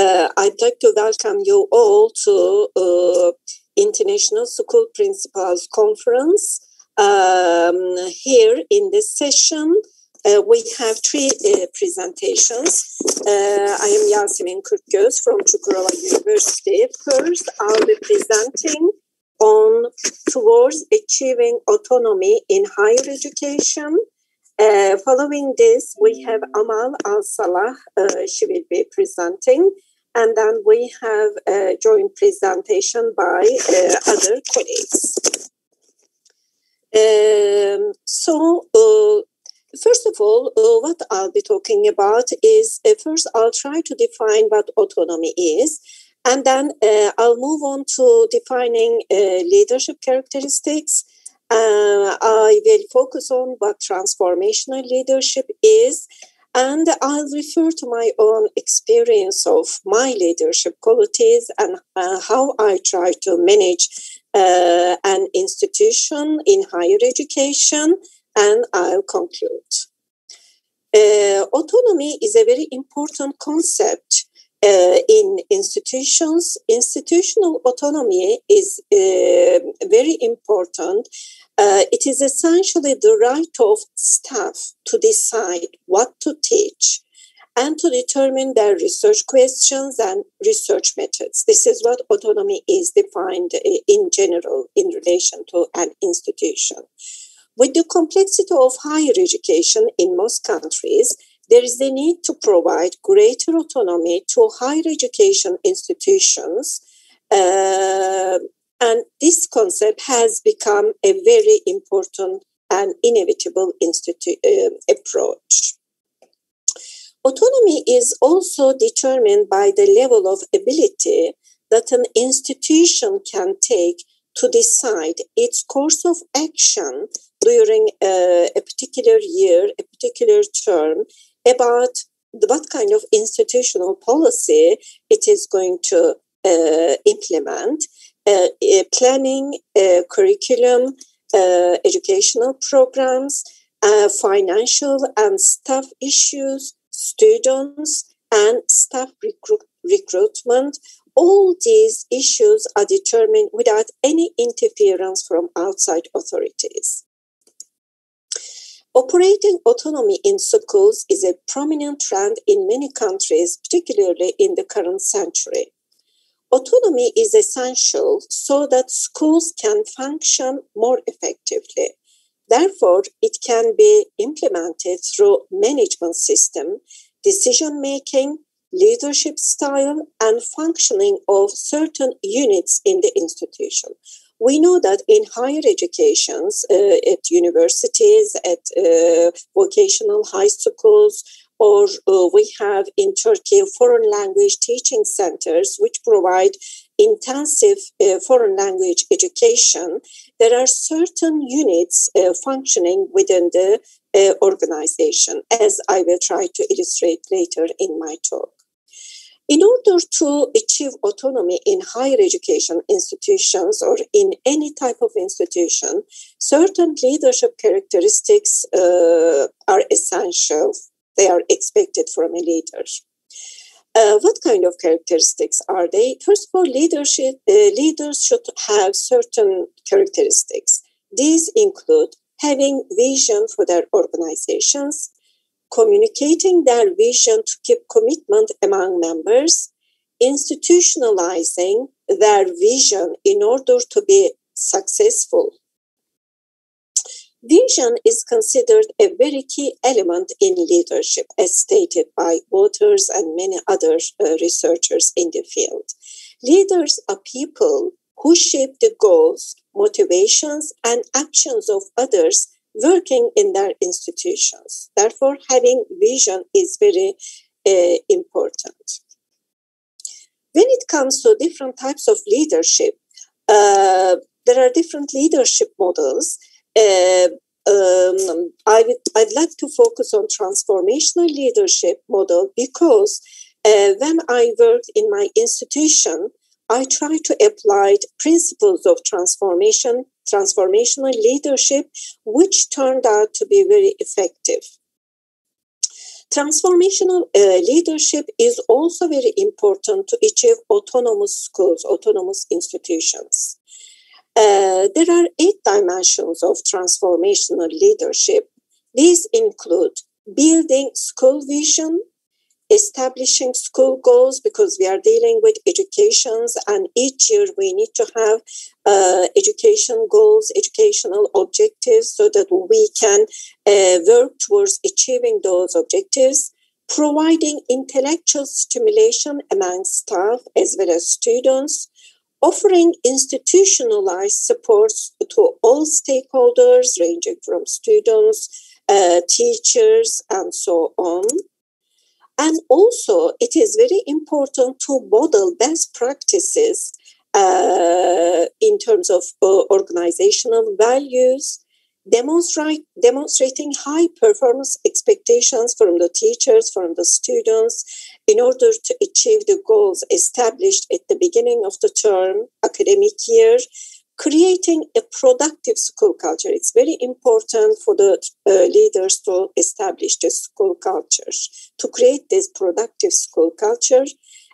I'd like to welcome you all to International School Principals Conference. Here in this session, we have three presentations. I am Yasemin KIRKGÖZ from Çukurova University. First, I'll be presenting on towards achieving autonomy in higher education. Following this, we have Amal ALSALEH. She will be presenting. And then we have a joint presentation by other colleagues. First of all, what I'll be talking about is, first I'll try to define what autonomy is, and then I'll move on to defining leadership characteristics. I will focus on what transformational leadership is, and I'll refer to my own experience of my leadership qualities and how I try to manage an institution in higher education, and I'll conclude. Autonomy is a very important concept in institutions. Institutional autonomy is very important. It is essentially the right of staff to decide what to teach and to determine their research questions and research methods. This is what autonomy is defined in general in relation to an institution. With the complexity of higher education in most countries, there is a need to provide greater autonomy to higher education institutions. And this concept has become a very important and inevitable approach. Autonomy is also determined by the level of ability that an institution can take to decide its course of action during a particular year, a particular term, about what kind of institutional policy it is going to implement, planning, curriculum, educational programs, financial and staff issues, students, and staff recruitment. All these issues are determined without any interference from outside authorities. Operating autonomy in schools is a prominent trend in many countries, particularly in the current century. Autonomy is essential so that schools can function more effectively. Therefore, it can be implemented through management system, decision-making, leadership style, and functioning of certain units in the institution. We know that in higher educations, at universities, at vocational high schools, or we have in Turkey foreign language teaching centers which provide intensive foreign language education. There are certain units functioning within the organization, as I will try to illustrate later in my talk. In order to achieve autonomy in higher education institutions or in any type of institution, certain leadership characteristics are essential. They are expected from a leader. What kind of characteristics are they? First of all, leaders should have certain characteristics. These include having vision for their organizations, communicating their vision to keep commitment among members, institutionalizing their vision in order to be successful. Vision is considered a very key element in leadership, as stated by authors and many other researchers in the field. Leaders are people who shape the goals, motivations, and actions of others working in their institutions. Therefore, having vision is very important. When it comes to different types of leadership, there are different leadership models. I'd like to focus on transformational leadership model because when I worked in my institution, I tried to apply principles of transformational leadership, which turned out to be very effective. Transformational leadership is also very important to achieve autonomous schools, autonomous institutions. There are 8 dimensions of transformational leadership. These include building school vision, establishing school goals, because we are dealing with educations, and each year we need to have education goals, educational objectives, so that we can work towards achieving those objectives. Providing intellectual stimulation among staff as well as students. Offering institutionalized supports to all stakeholders, ranging from students, teachers, and so on. And also, it is very important to model best practices in terms of organizational values, demonstrating high performance expectations from the teachers, from the students, in order to achieve the goals established at the beginning of the term, academic year. Creating a productive school culture. It's very important for the leaders to establish the school culture, to create this productive school culture.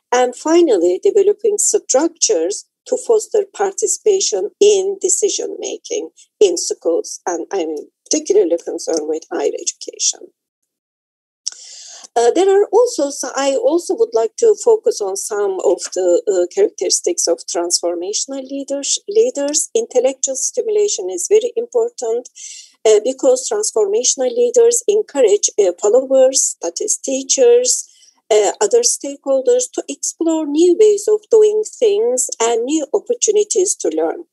And finally, developing structures to foster participation in decision-making in schools. And I'm particularly concerned with higher education. There are also, I also would like to focus on some of the characteristics of transformational leaders. Intellectual stimulation is very important because transformational leaders encourage followers, that is teachers, other stakeholders, to explore new ways of doing things and new opportunities to learn.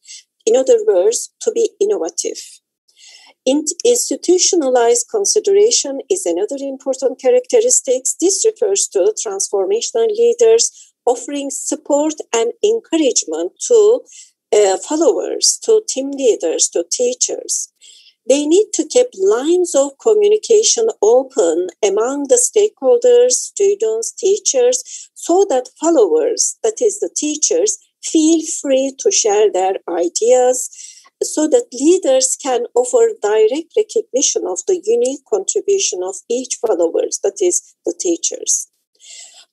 In other words, to be innovative. Institutionalized consideration is another important characteristic. This refers to transformational leaders offering support and encouragement to followers, to team leaders, to teachers. They need to keep lines of communication open among the stakeholders, students, teachers, so that followers, that is the teachers, feel free to share their ideas, so that leaders can offer direct recognition of the unique contribution of each followers, that is the teachers.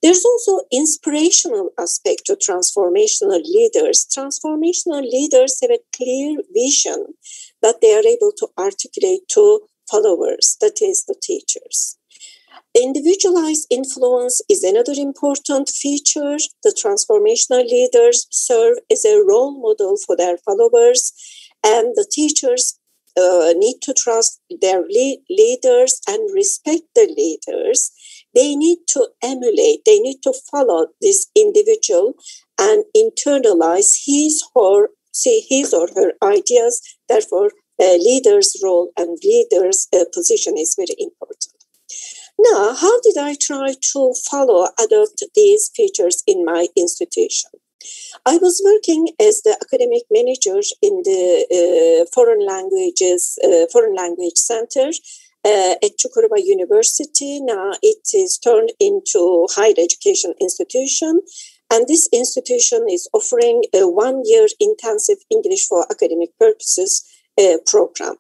There's also inspirational aspect to transformational leaders. Transformational leaders have a clear vision that they are able to articulate to followers, that is the teachers. Individualized influence is another important feature. The transformational leaders serve as a role model for their followers, and the teachers need to trust their leaders and respect the leaders. They need to emulate, they need to follow this individual and internalize his or her ideas. Therefore, leader's role and leader's position is very important. Now, how did I try to adopt these features in my institution? I was working as the academic manager in the Foreign Language Center at Çukurova University. Now it is turned into higher education institution, and this institution is offering a 1-year intensive English for academic purposes program.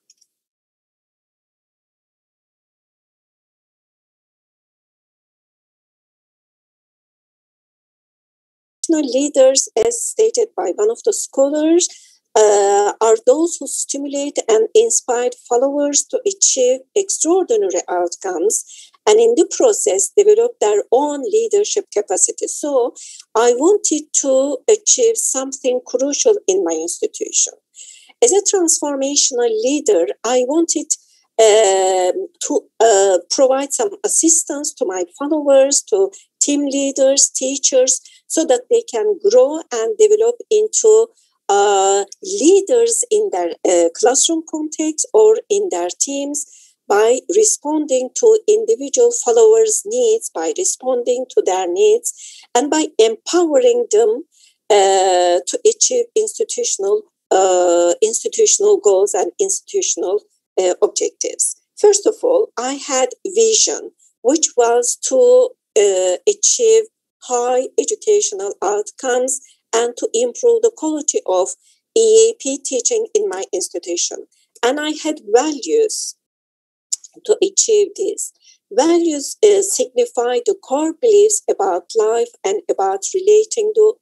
Leaders, as stated by one of the scholars, are those who stimulate and inspire followers to achieve extraordinary outcomes, and in the process develop their own leadership capacity. So I wanted to achieve something crucial in my institution. As a transformational leader, I wanted to provide some assistance to my followers, to team leaders, teachers, so that they can grow and develop into leaders in their classroom context or in their teams, by responding to individual followers' needs, by responding to their needs, and by empowering them to achieve institutional goals and institutional objectives. First of all, I had vision, which was to achieve high educational outcomes and to improve the quality of EAP teaching in my institution. And I had values to achieve this. Values signify the core beliefs about life and about relating to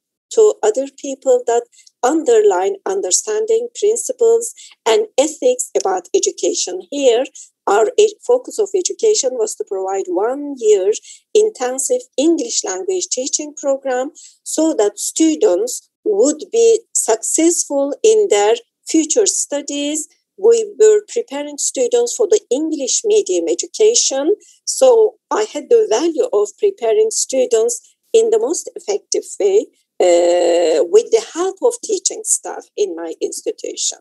other people that underline understanding, principles, and ethics about education. Here, our focus of education was to provide 1 year intensive English language teaching program so that students would be successful in their future studies. We were preparing students for the English medium education. So I had the value of preparing students in the most effective way with the help of teaching staff in my institution.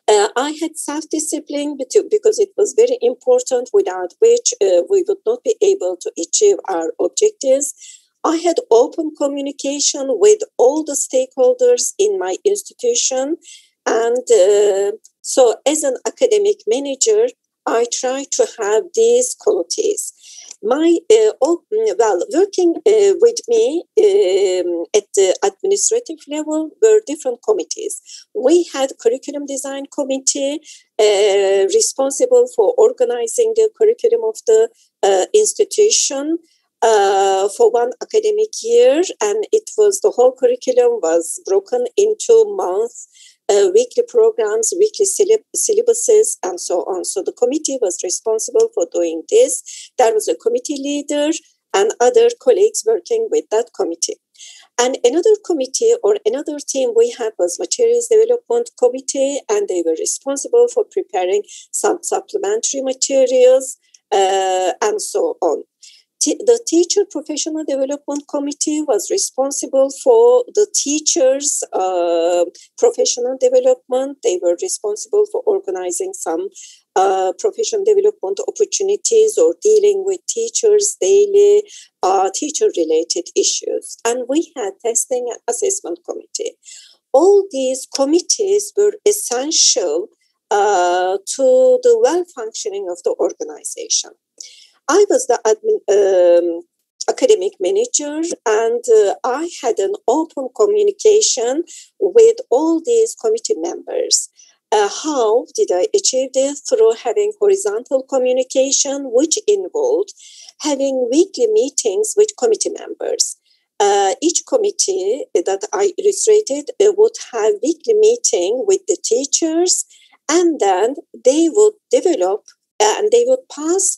I had self-discipline because it was very important, without which we would not be able to achieve our objectives. I had open communication with all the stakeholders in my institution. And so as an academic manager, I try to have these qualities. Working with me at the administrative level were different committees. We had curriculum design committee responsible for organizing the curriculum of the institution for 1 academic year, and it was the whole curriculum was broken into months. Weekly programs, weekly syllabuses, and so on. So the committee was responsible for doing this. There was a committee leader and other colleagues working with that committee. And another committee or another team we had was Materials Development Committee, and they were responsible for preparing some supplementary materials and so on. The Teacher Professional Development Committee was responsible for the teachers' professional development. They were responsible for organizing some professional development opportunities or dealing with teachers' daily teacher-related issues. And we had Testing and Assessment Committee. All these committees were essential to the well-functioning of the organization. I was the academic manager, and I had an open communication with all these committee members. How did I achieve this? Through having horizontal communication, which involved having weekly meetings with committee members. Each committee that I illustrated would have weekly meeting with the teachers, and then they would develop and they would pass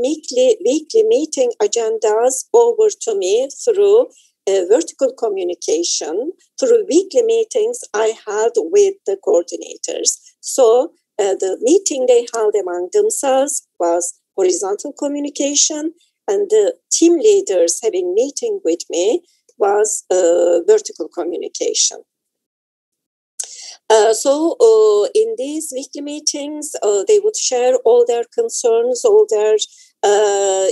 weekly meeting agendas over to me through vertical communication, through weekly meetings I had with the coordinators. So the meeting they held among themselves was horizontal communication, and the team leaders having meeting with me was vertical communication. So in these weekly meetings, they would share all their concerns, all their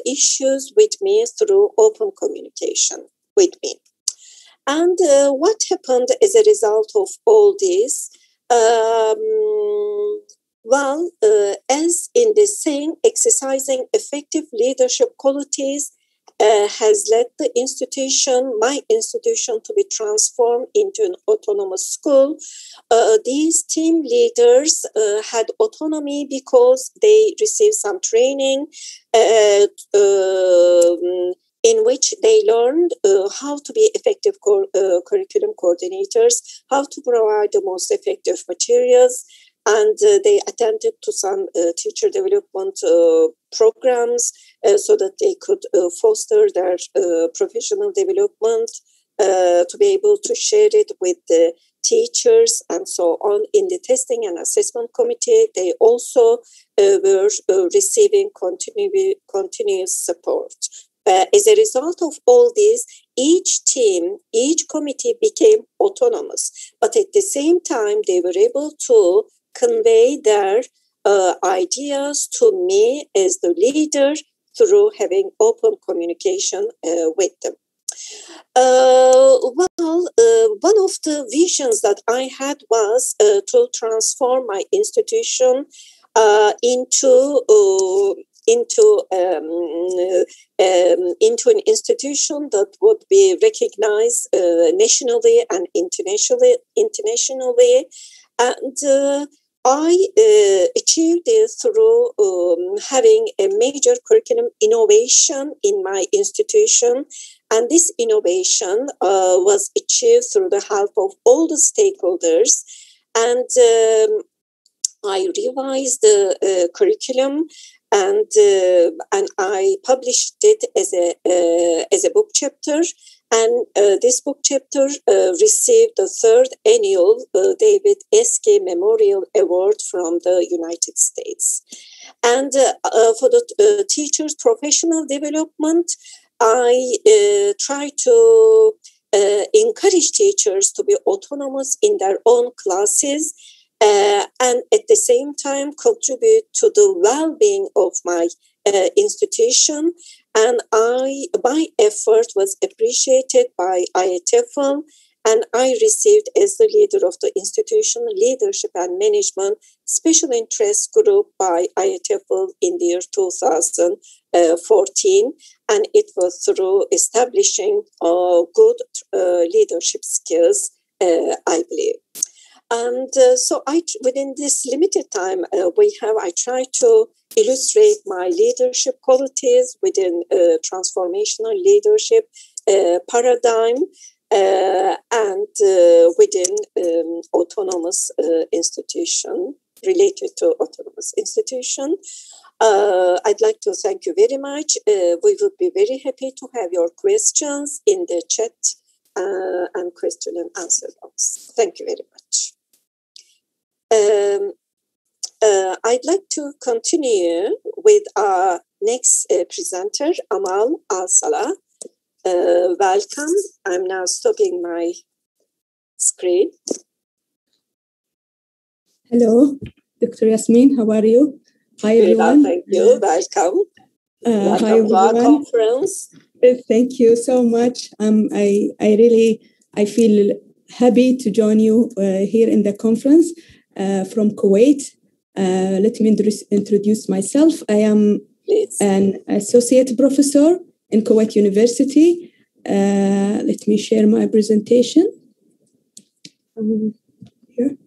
issues with me through open communication with me. And what happened as a result of all this? As in the saying, exercising effective leadership qualities has led the institution, my institution, to be transformed into an autonomous school. These team leaders had autonomy because they received some training in which they learned how to be effective curriculum coordinators, how to provide the most effective materials, and they attended to some teacher development programs so that they could foster their professional development, to be able to share it with the teachers and so on. In the Testing and Assessment Committee, they also were receiving continuous support. As a result of all this, each team, each committee became autonomous, but at the same time, they were able to convey their ideas to me as the leader through having open communication with them. One of the visions that I had was to transform my institution into an institution that would be recognized nationally and internationally. And I achieved this through having a major curriculum innovation in my institution. And this innovation was achieved through the help of all the stakeholders. And I revised the curriculum, and I published it as a book chapter. And this book chapter received the third annual David Eske Memorial Award from the United States. And for the teachers' professional development, I try to encourage teachers to be autonomous in their own classes, and at the same time contribute to the well-being of my institution. And my effort was appreciated by IATEFL, and I received as the leader of the Institutional Leadership and Management Special Interest Group by IATEFL in the year 2014, and it was through establishing good leadership skills, I believe. And so within this limited time I try to illustrate my leadership qualities within transformational leadership paradigm and within autonomous institution, related to autonomous institution. I'd like to thank you very much. We would be very happy to have your questions in the chat and question and answer box. Thank you very much. I'd like to continue with our next presenter, Amal ALSALEH. Welcome. I'm now stopping my screen. Hello, Dr. Yasemin. How are you? Hi, everyone. Thank you. Welcome. Welcome hi, everyone. To our conference. Thank you so much. I feel happy to join you here in the conference from Kuwait. Let me introduce myself. I am an associate professor in Kuwait University. Let me share my presentation. Here.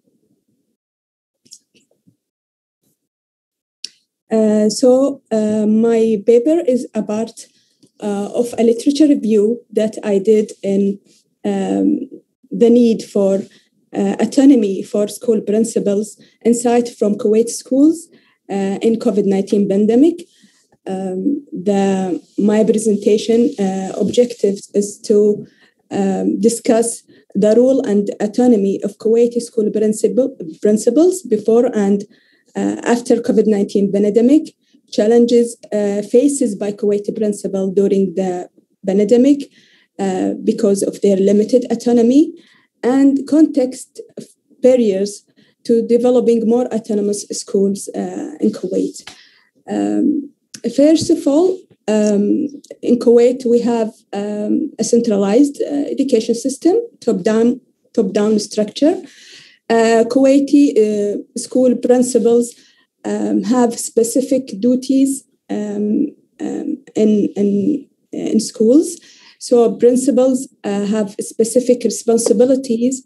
My paper is about of a literature review that I did in the need for autonomy for school principals, insight from Kuwait schools in COVID-19 pandemic. My presentation objective is to discuss the role and autonomy of Kuwaiti school principals before and after COVID-19 pandemic, challenges faces by Kuwaiti principals during the pandemic because of their limited autonomy, and context barriers to developing more autonomous schools in Kuwait. First of all, in Kuwait, we have a centralized education system, top-down structure. Kuwaiti school principals have specific duties in schools. So principals have specific responsibilities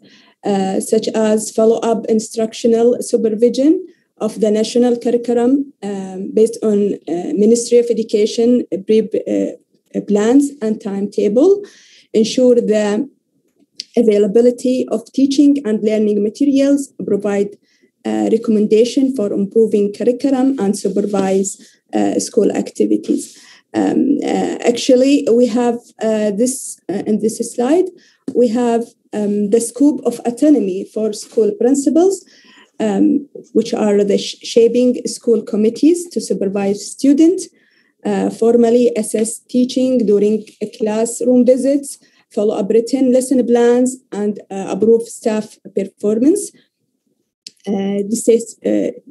such as follow-up instructional supervision of the national curriculum based on Ministry of Education plans and timetable, ensure the availability of teaching and learning materials, provide recommendation for improving curriculum, and supervise school activities. Actually, we have this in this slide. We have the scope of autonomy for school principals, which are the shaping school committees to supervise students, formally assess teaching during classroom visits, follow up written lesson plans, and approve staff performance.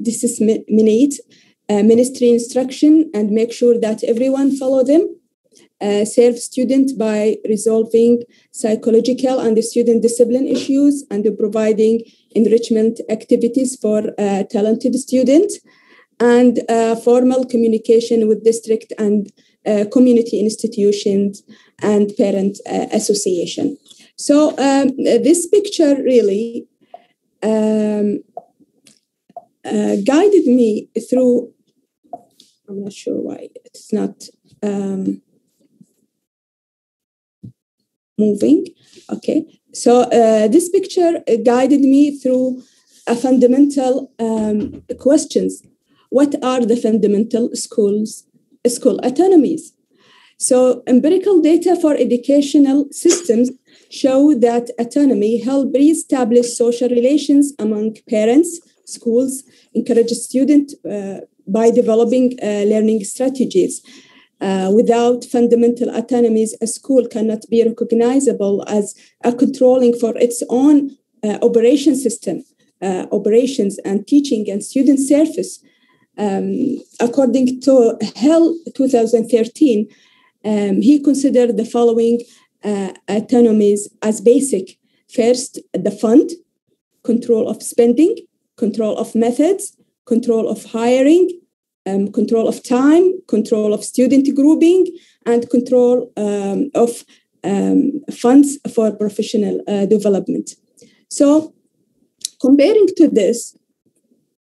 Disseminate ministry instruction and make sure that everyone follow them. Serve students by resolving psychological and student discipline issues and providing enrichment activities for talented students, and formal communication with district and community institutions and parent association. So this picture really guided me through. I'm not sure why it's not moving. Okay, so this picture guided me through a fundamental questions. What are the fundamental school autonomies? So empirical data for educational systems show that autonomy help re-establish social relations among parents, schools, encourage students by developing learning strategies. Without fundamental autonomies, a school cannot be recognizable as a controlling for its own operation system, operations and teaching and student service. According to Hell 2013, he considered the following autonomies as basic. First, the fund, control of spending, control of methods, control of hiring, control of time, control of student grouping, and control of funds for professional development. So, comparing to this,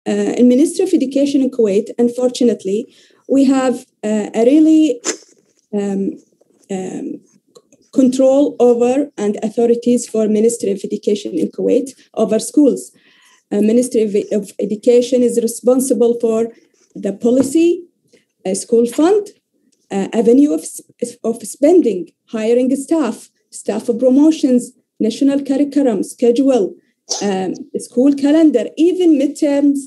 in Ministry of Education in Kuwait, unfortunately, we have a really control over and authorities for Ministry of Education in Kuwait over schools. Ministry of Education is responsible for the policy, school fund, avenue of spending, hiring staff promotions, national curriculum, schedule, school calendar, even midterms,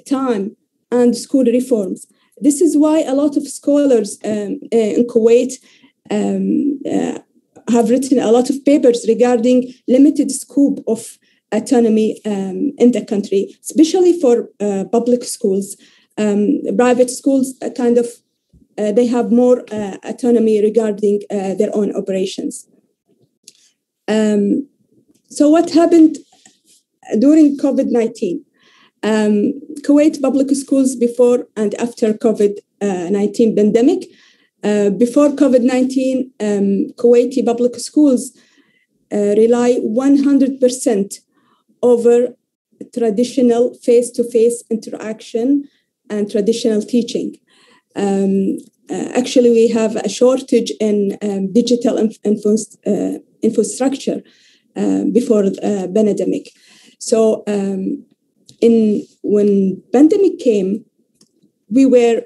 time, and school reforms. This is why a lot of scholars in Kuwait have written a lot of papers regarding limited scope of autonomy in the country, especially for public schools. Private schools they have more autonomy regarding their own operations. So what happened during COVID-19? Kuwait public schools before and after COVID-19 pandemic. Before COVID-19, Kuwaiti public schools rely 100% over traditional face-to-face interaction and traditional teaching. Actually, we have a shortage in digital infrastructure before the pandemic. So when pandemic came, we were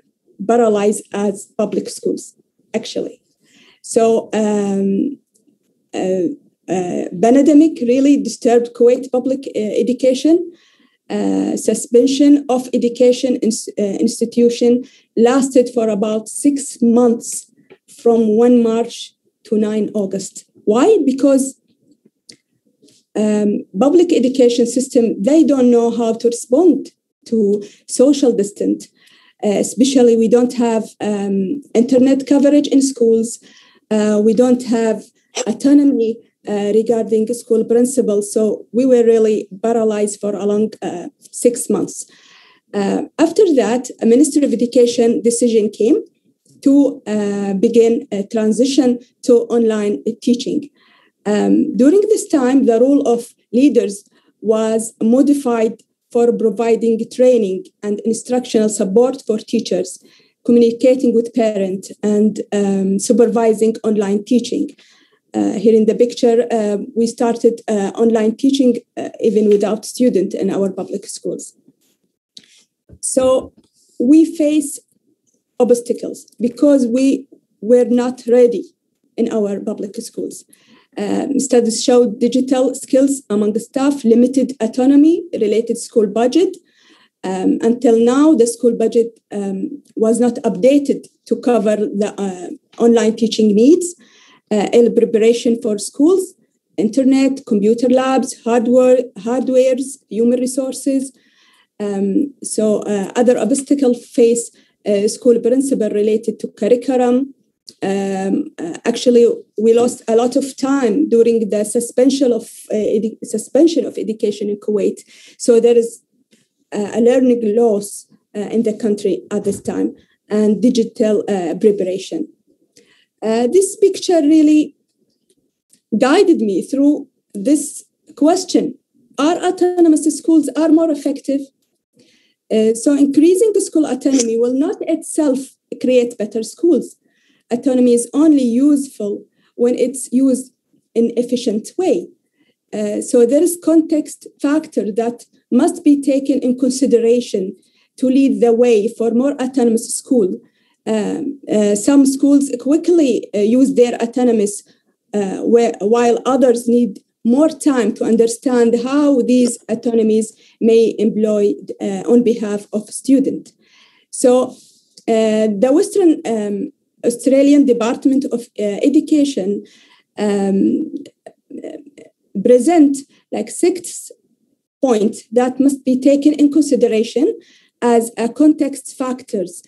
paralyzed as public schools, actually. So pandemic really disturbed Kuwait public education. Suspension of education institution lasted for about 6 months from 1 March to 9 August. Why? Because public education system, they don't know how to respond to social distance. Especially we don't have internet coverage in schools. We don't have autonomy regarding school principals. So we were really paralyzed for a long 6 months. After that, a Ministry of Education decision came to begin a transition to online teaching. During this time, the role of leaders was modified for providing training and instructional support for teachers, communicating with parents, and supervising online teaching. Here in the picture, we started online teaching even without students in our public schools. So we face obstacles because we were not ready in our public schools. Studies show digital skills among the staff, limited autonomy, related school budget. Until now, the school budget was not updated to cover the online teaching needs, ill preparation for schools, internet, computer labs, hardwares, human resources. So other obstacles face school principal related to curriculum. Actually, we lost a lot of time during the suspension of education in Kuwait. So there is a learning loss in the country at this time, and digital preparation. This picture really guided me through this question. Are autonomous schools more effective? So increasing the school autonomy will not itself create better schools. Autonomy is only useful when it's used in an efficient way. So there is context factor that must be taken in consideration to lead the way for more autonomous school. Some schools quickly use their autonomous while others need more time to understand how these autonomies may employ on behalf of students. So the Western Australian Department of Education present like 6 points that must be taken in consideration as a context factors.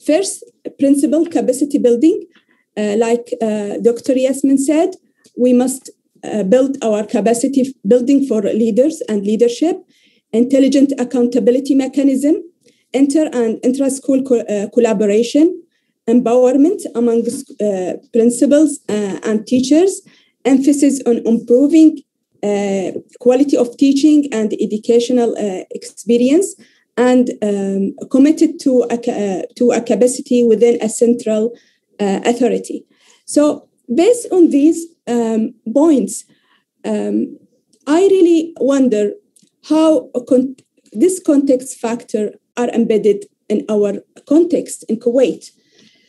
First, principal capacity building. Like Dr. Yasemin said, we must build our capacity building for leaders and leadership, intelligent accountability mechanism, inter and intra-school collaboration, empowerment among principals and teachers, emphasis on improving quality of teaching and educational experience, and committed to a capacity within a central authority. So based on these points, I really wonder how this context factor are embedded in our context in Kuwait.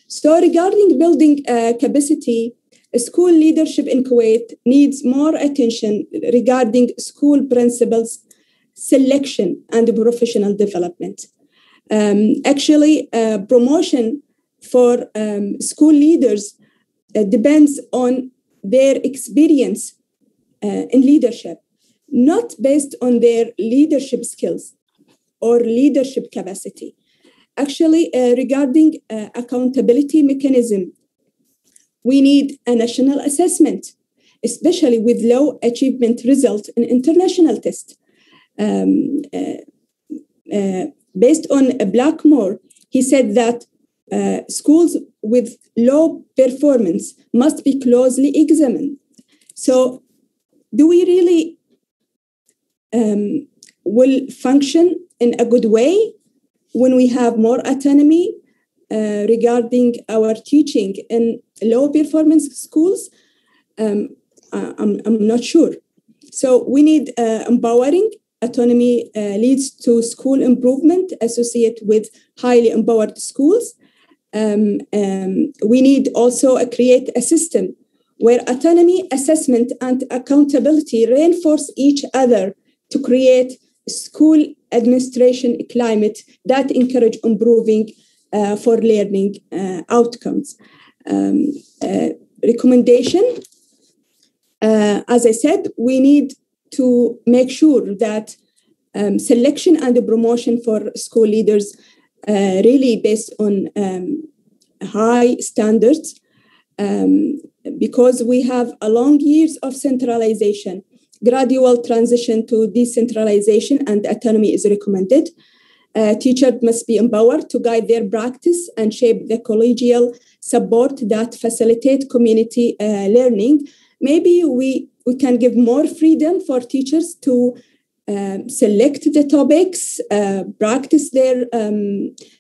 So regarding building capacity, school leadership in Kuwait needs more attention regarding school principals selection and professional development. Actually, promotion for school leaders depends on their experience in leadership, not based on their leadership skills or leadership capacity. Actually, regarding accountability mechanism, we need a national assessment, especially with low achievement result in international tests. Based on Blackmore, he said that schools with low performance must be closely examined. So do we really will function in a good way when we have more autonomy regarding our teaching in low performance schools? I'm not sure. So we need empowering. Autonomy leads to school improvement associated with highly empowered schools. We need also create a system where autonomy, assessment, and accountability reinforce each other to create a school administration climate that encourage improving for learning outcomes. Recommendation, as I said, we need to make sure that selection and the promotion for school leaders really based on high standards, because we have a long years of centralization. Gradual transition to decentralization and autonomy is recommended. Teachers must be empowered to guide their practice and shape the collegial support that facilitate community learning. Maybe we can give more freedom for teachers to select the topics, practice their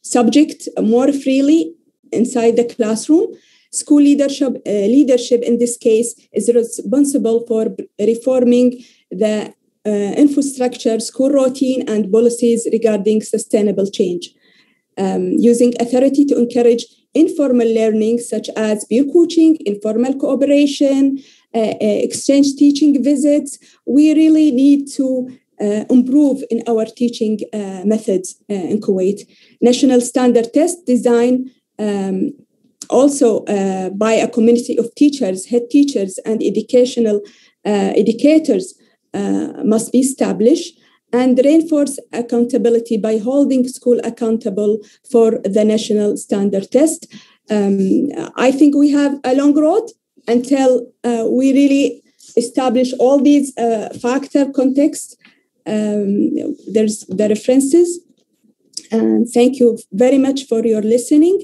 subject more freely inside the classroom. School leadership in this case is responsible for reforming the infrastructure, school routine, and policies regarding sustainable change, using authority to encourage informal learning such as peer coaching, informal cooperation, exchange teaching visits. We really need to improve in our teaching methods in Kuwait. National standard test design also by a community of teachers, head teachers, and educational educators must be established, and reinforce accountability by holding school accountable for the national standard test. I think we have a long road until we really establish all these factor contexts. There's the references. Thank you very much for your listening.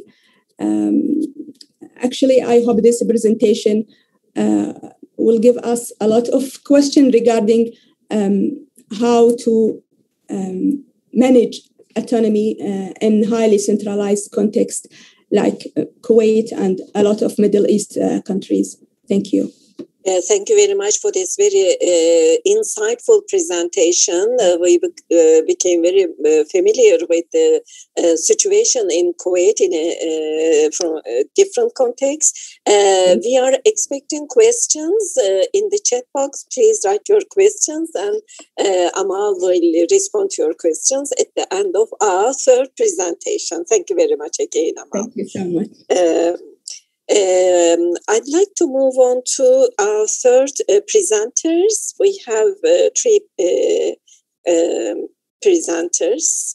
Actually, I hope this presentation will give us a lot of questions regarding how to manage autonomy in highly centralized context like Kuwait and a lot of Middle East countries. Thank you. Thank you very much for this very insightful presentation. We became very familiar with the situation in Kuwait from a different context. We are expecting questions in the chat box. Please write your questions and Amal will respond to your questions at the end of our third presentation. Thank you very much again, Amal. Thank you so much. I'd like to move on to our third presenters. We have three presenters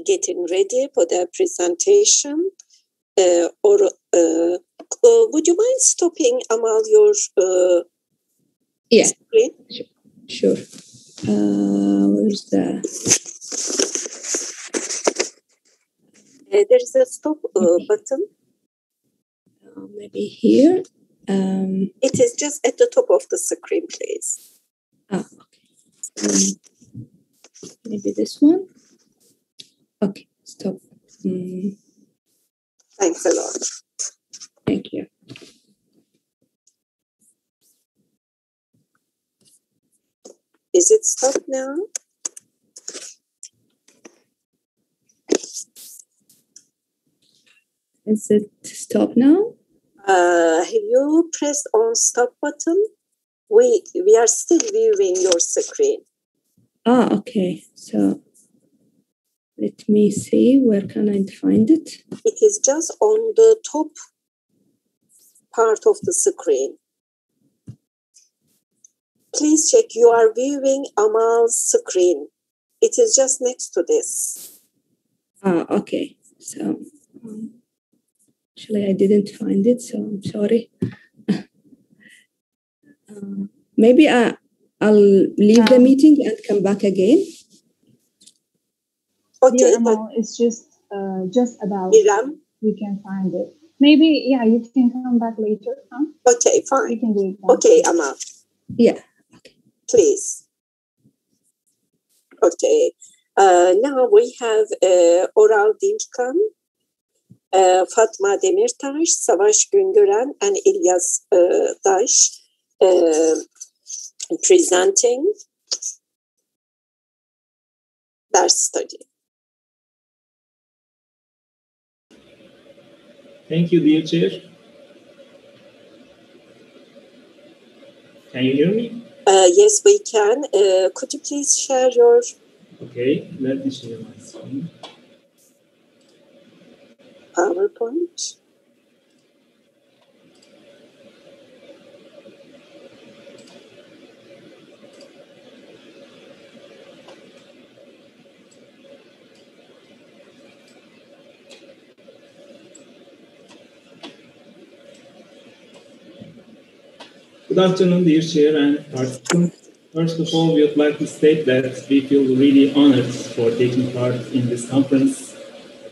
getting ready for their presentation. Would you mind stopping, Amal, your screen? Sure. Where's the... there is a stop button. Maybe here. It is just at the top of the screen, please. Okay. Maybe this one. Okay, stop. Thanks a lot. Thank you. Is it stopped now? Is it stop now? Have you pressed on stop button? We are still viewing your screen. Okay. So let me see. Where can I find it? It is just on the top part of the screen. Please check you are viewing Amal's screen. It is just next to this. Okay. So... actually, I didn't find it, so I'm sorry. Maybe I'll leave the meeting and come back again. Okay, Amal, it's just about we can find it. Maybe, you can come back later. Huh? Okay, fine. You can do it. Okay, Amal. Yeah. Okay. Please. Okay. Now we have oral DİNÇKAN-Fatma DEMİRTAŞ-Savaş GÜNGÖREN and İlyas presenting their study. Thank you, dear Chair. Can you hear me? Yes, we can. Could you please share your... Okay, let me share my screen. PowerPoint. Good afternoon, dear Chair and participants. First of all, we would like to state that we feel really honored for taking part in this conference.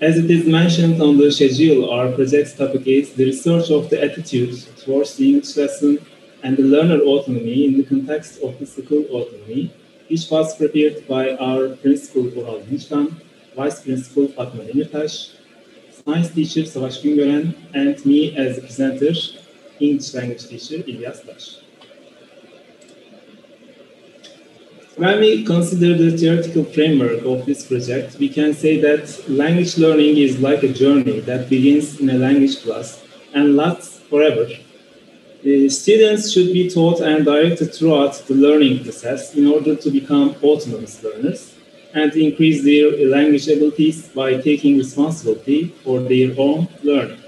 As it is mentioned on the schedule, our project's topic is the research of the attitude towards the English lesson and the learner autonomy in the context of the school autonomy, which was prepared by our principal Oral DİNÇKAN, Vice Principal Fatma DEMİRTAŞ, Science Teacher Savaş GÜNGÖREN, and me as the presenter, English Language Teacher İlyas. When we consider the theoretical framework of this project, we can say that language learning is like a journey that begins in a language class and lasts forever. Students should be taught and directed throughout the learning process in order to become autonomous learners and increase their language abilities by taking responsibility for their own learning.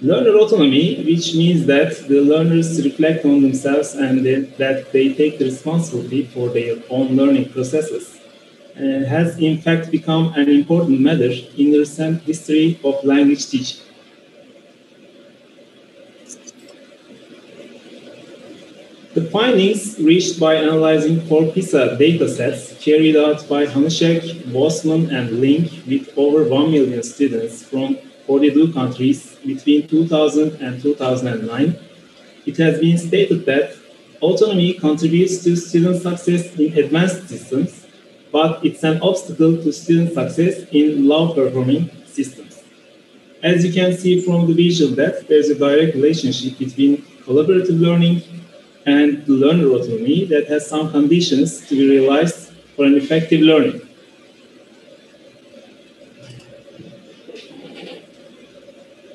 Learner autonomy, which means that the learners reflect on themselves and that they take the responsibility for their own learning processes, has in fact become an important matter in the recent history of language teaching. The findings reached by analyzing 4 PISA datasets carried out by Hanushek, Bosman, and Link with over 1 million students from 42 countries between 2000 and 2009, it has been stated that autonomy contributes to student success in advanced systems, but it's an obstacle to student success in low-performing systems. As you can see from the visual that there's a direct relationship between collaborative learning and the learner autonomy that has some conditions to be realized for an effective learning.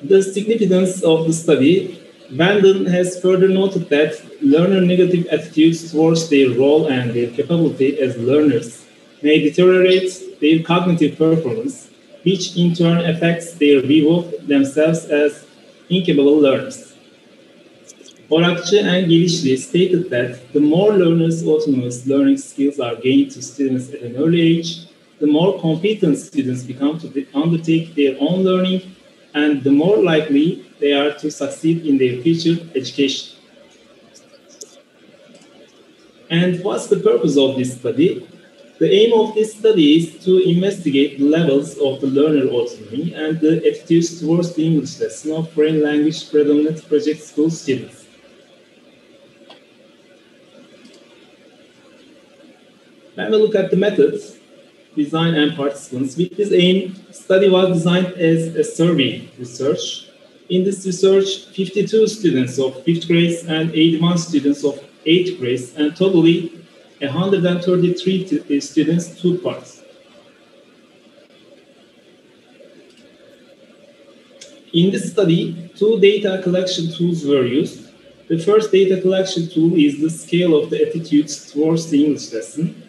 The significance of the study, Vanden has further noted that learner negative attitudes towards their role and their capability as learners may deteriorate their cognitive performance, which in turn affects their view of themselves as incapable learners. Orakçı and Gelişli stated that the more learners' autonomous learning skills are gained to students at an early age, the more competent students become to undertake their own learning, and the more likely they are to succeed in their future education. And what's the purpose of this study? The aim of this study is to investigate the levels of the learner autonomy and the attitudes towards the English lesson of foreign language predominant project school students. When we look at the methods, design and participants, with this aim, study was designed as a survey research. In this research, 52 students of 5th grades and 81 students of 8th grades, and totally 133 students took part. In this study, two data collection tools were used. The first data collection tool is the scale of the attitudes towards the English lesson,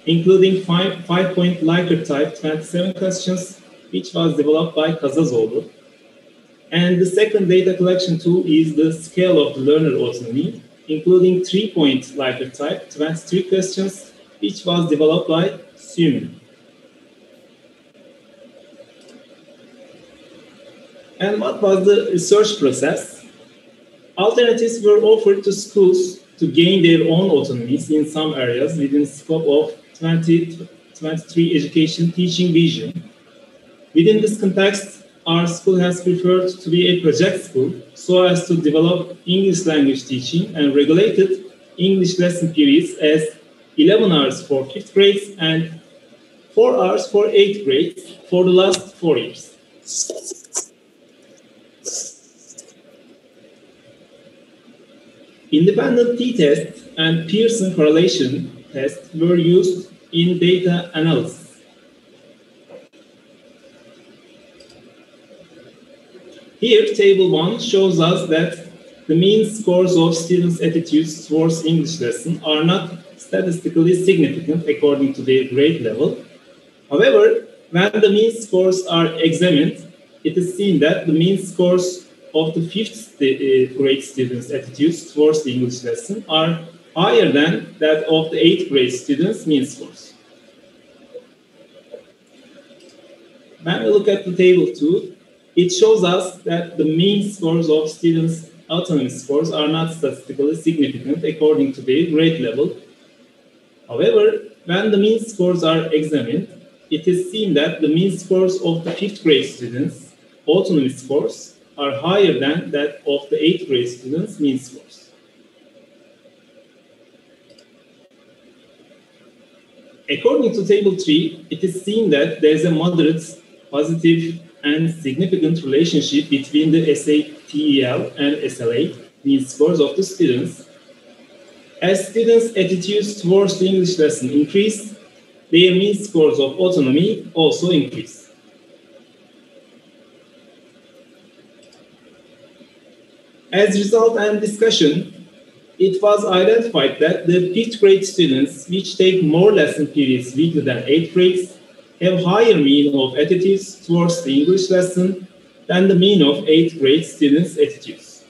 including 5-point Likert type 27 questions, which was developed by Kazazoğlu. And the second data collection tool is the scale of the learner autonomy, including 3-point Likert type 23 questions, which was developed by Sümen. And what was the research process? Alternatives were offered to schools to gain their own autonomies in some areas within the scope of 2023 education teaching vision. Within this context, our school has preferred to be a project school so as to develop English language teaching and regulated English lesson periods as 11 hours for 5th grades and 4 hours for 8th grades for the last 4 years. Independent t-test and Pearson correlation tests were used in data analysis. Here, table 1 shows us that the mean scores of students' attitudes towards English lesson are not statistically significant according to their grade level. However, when the mean scores are examined, it is seen that the mean scores of the 5th grade students' attitudes towards the English lesson are higher than that of the 8th grade students' mean scores. When we look at the table 2, it shows us that the mean scores of students' autonomy scores are not statistically significant according to their grade level. However, when the mean scores are examined, it is seen that the mean scores of the 5th grade students' autonomy scores are higher than that of the 8th grade students' mean scores. According to table 3, it is seen that there is a moderate, positive, and significant relationship between the SATEL and SLA mean scores of the students. As students' attitudes towards the English lesson increase, their mean scores of autonomy also increase. As a result and discussion, it was identified that the 5th grade students, which take more lesson periods weekly than 8th grades, have higher mean of attitudes towards the English lesson than the mean of 8th grade students' attitudes.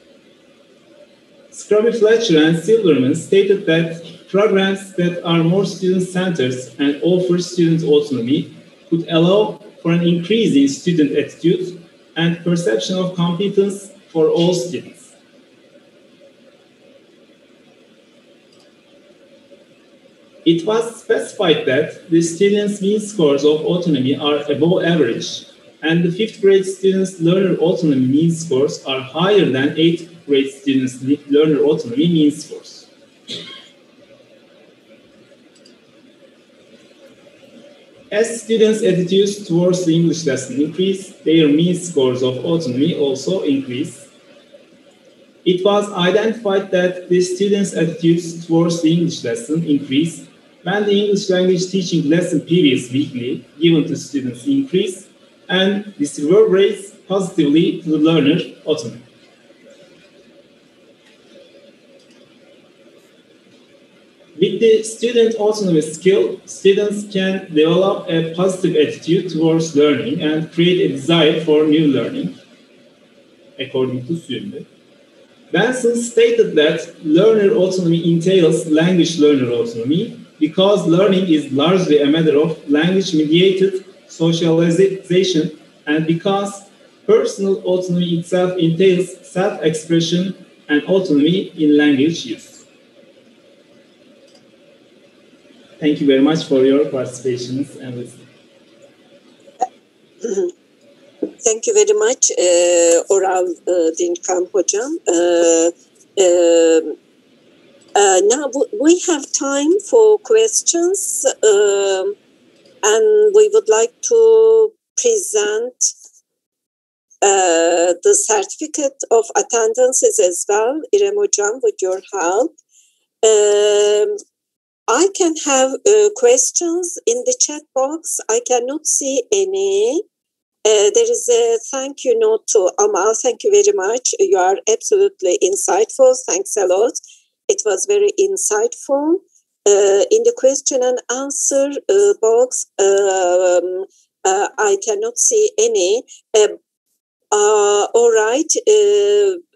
Scrummy-Fletcher and Silverman stated that programs that are more student-centered and offer student autonomy could allow for an increase in student attitude and perception of competence for all students. It was specified that the students' mean scores of autonomy are above average, and the 5th grade students' learner autonomy mean scores are higher than 8th grade students' learner autonomy mean scores. As students' attitudes towards the English lesson increase, their mean scores of autonomy also increase. It was identified that the students' attitudes towards the English lesson increase when the English language teaching lesson periods weekly given to students increase, and this reverberates positively to the learner autonomy. With the student autonomy skill, students can develop a positive attitude towards learning and create a desire for new learning, according to Sünde. Benson stated that learner autonomy entails language learner autonomy because learning is largely a matter of language-mediated socialization and because personal autonomy itself entails self-expression and autonomy in language use. Thank you very much for your participations and listening. Thank you very much, Oral Dinçkan Hocam. Now we have time for questions, and we would like to present the certificate of attendances as well, İrem Hocam, with your help. I can have questions in the chat box. I cannot see any. There is a thank you note to Amal. Thank you very much. You are absolutely insightful. Thanks a lot. It was very insightful. In the question and answer box, I cannot see any. All right.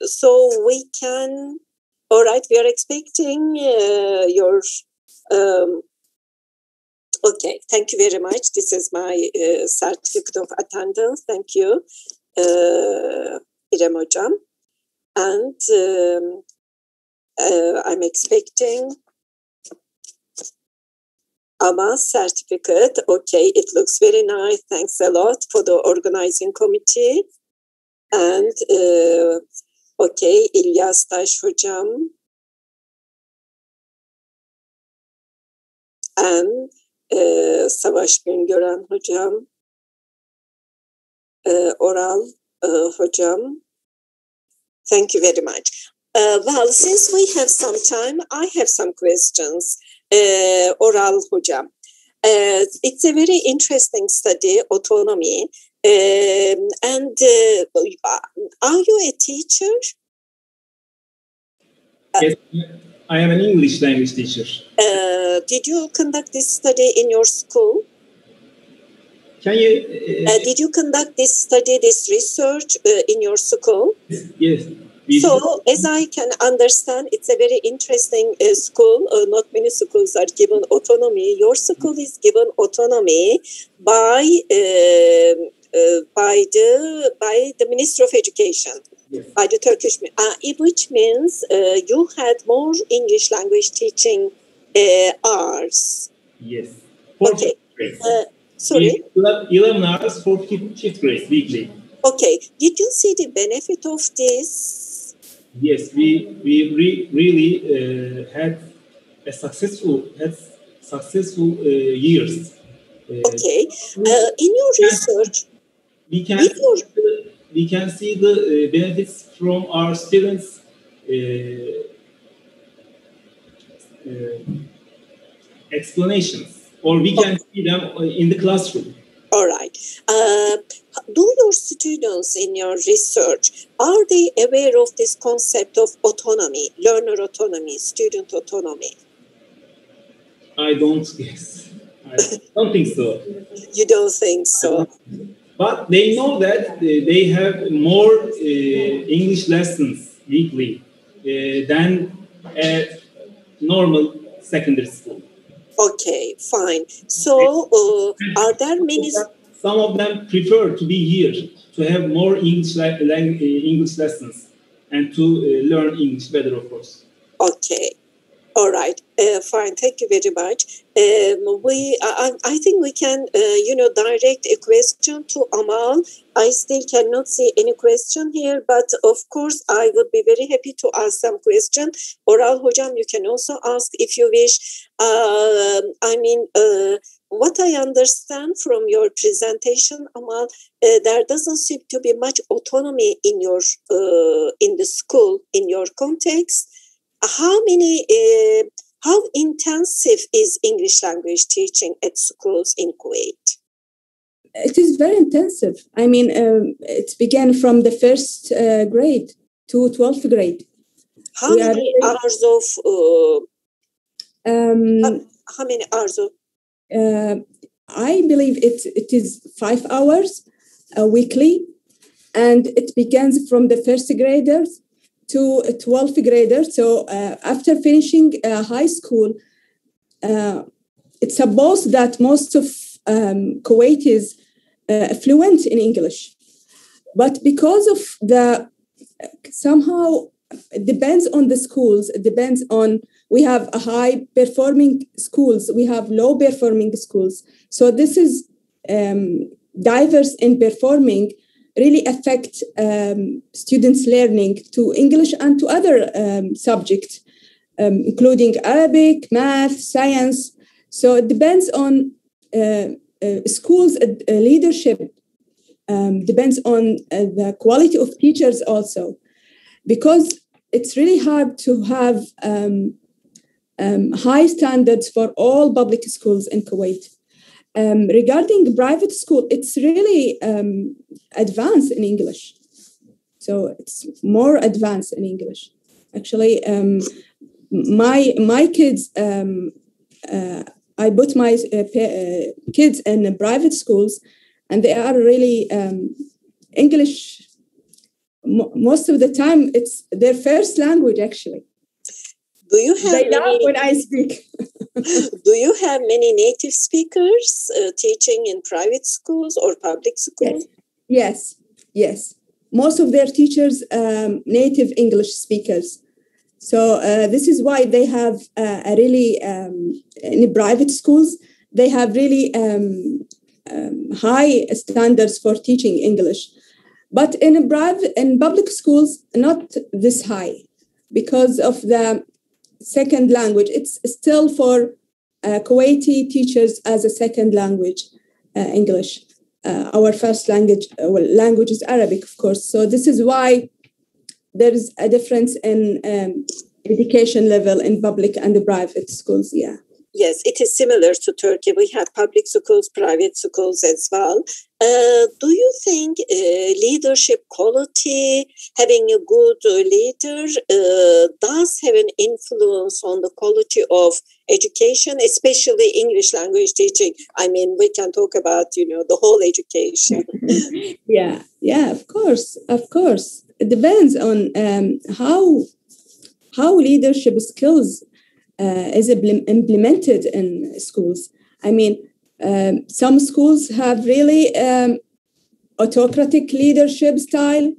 So we can. All right. We are expecting your. Okay, thank you very much. This is my certificate of attendance. Thank you, İrem Hocam. And I'm expecting Amal's certificate. Okay, it looks very nice. Thanks a lot for the organizing committee. And okay, İlyas Taş Hocam. And Savaş Güngören Hocam, Oral Hocam. Thank you very much. Well, since we have some time, I have some questions. Oral Hocam. It's a very interesting study, autonomy. And are you a teacher? Yes. I am an English language teacher. Did you conduct this study in your school? Can you? Did you conduct this study, this research in your school? Yes. So, as I can understand, it's a very interesting school. Not many schools are given autonomy. Your school is given autonomy by the Ministry of Education. Yes. By the Turkish, which means you had more English language teaching hours. Yes. Okay. Sorry? 11 hours for fifth grade weekly. Okay. Did you see the benefit of this? Yes, we really had successful years. Okay. In your research, we can see the benefits from our students' explanations, or we can see them in the classroom. All right. Do your students in your research, are they aware of this concept of autonomy, learner autonomy, student autonomy? I don't guess. I don't think so. You don't think so? But they know that they have more English lessons weekly than a normal secondary school. Okay, fine. So, are there many? Some of them prefer to be here to have more English lessons and to learn English better, of course. Okay, All right, fine. Thank you very much. I think we can, direct a question to Amal. I still cannot see any question here, but of course, I would be very happy to ask some question. Oral Hocam, you can also ask if you wish. What I understand from your presentation, Amal, there doesn't seem to be much autonomy in your in the school, in your context. How intensive is English language teaching at schools in Kuwait? It is very intensive. I mean, it began from the first grade to 12th grade. How many hours of? How many hours of? I believe it is 5 hours weekly, and it begins from the first graders to 12th graders. So after finishing high school, it's supposed that most of Kuwait is fluent in English. But because of somehow it depends on the schools, it depends on, we have a high performing schools, we have low performing schools. So this is diverse in performing really affect students' learning to English and to other subjects, including Arabic, math, science. So it depends on schools' leadership, depends on the quality of teachers also, because it's really hard to have high standards for all public schools in Kuwait. Regarding private school, it's really advanced in English. So it's more advanced in English. Actually, my kids, I put my kids in private schools, and they are really English. Most of the time, it's their first language, actually. Do you have they love when I speak. Do you have many native speakers teaching in private schools or public schools? Yes. Most of their teachers native English speakers. So this is why they have a really in private schools they have really high standards for teaching English, but in public schools not this high because of the second language. It's still for Kuwaiti teachers as a second language, English. Our first language is Arabic, of course. So this is why there is a difference in education level in public and the private schools. Yeah. Yes, it is similar to Turkey. We have public schools, private schools as well. Do you think leadership quality, having a good leader, does have an influence on the quality of education, especially English language teaching? I mean, we can talk about, the whole education. Yeah, of course. It depends on how leadership skills is implemented in schools. I mean, some schools have really autocratic leadership style,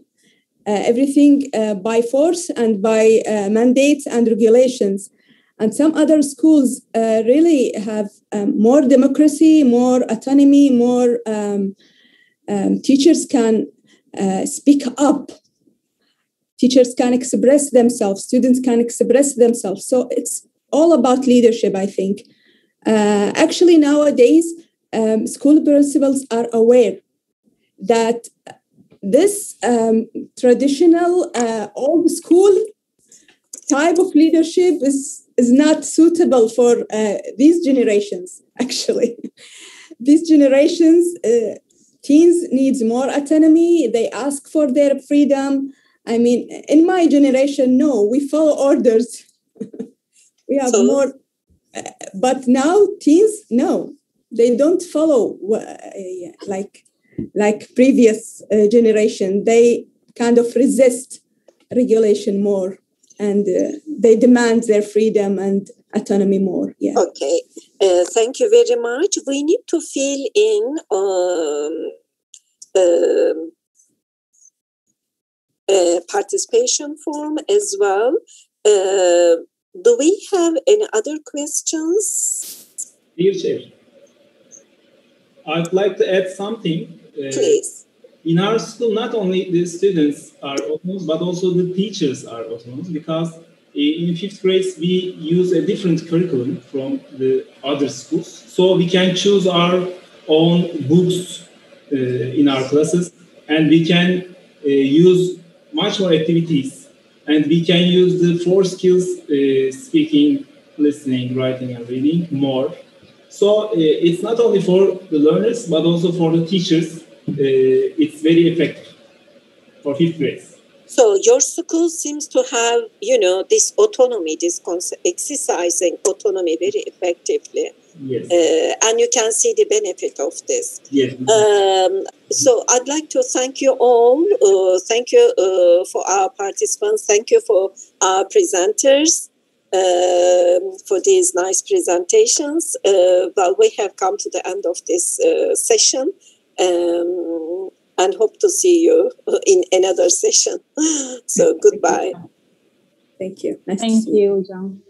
everything by force and by mandates and regulations. And some other schools really have more democracy, more autonomy, more teachers can speak up. Teachers can express themselves, students can express themselves. So it's all about leadership, I think. Actually, nowadays, school principals are aware that this traditional old school type of leadership is not suitable for these generations, actually. These generations, teens needs more autonomy. They ask for their freedom. I mean, in my generation, no, we follow orders. We have more, but now teens, no, they don't follow like previous generation. They kind of resist regulation more, and they demand their freedom and autonomy more. Yeah. Okay, thank you very much. We need to fill in participation form as well. Do we have any other questions? Dear Chair, I'd like to add something. Please. In our school, not only the students are autonomous, but also the teachers are autonomous, because in 5th grade, we use a different curriculum from the other schools. So we can choose our own books in our classes, and we can use much more activities. And we can use the 4 skills, speaking, listening, writing, and reading more. So it's not only for the learners, but also for the teachers. It's very effective for 5th grade. So your school seems to have, this autonomy, this exercising autonomy very effectively. Yes. And you can see the benefit of this. Yes. So I'd like to thank you all. Thank you for our participants. Thank you for our presenters for these nice presentations. Well, we have come to the end of this session. And hope to see you in another session. So goodbye. Thank you. Nice Thank you, Hocam.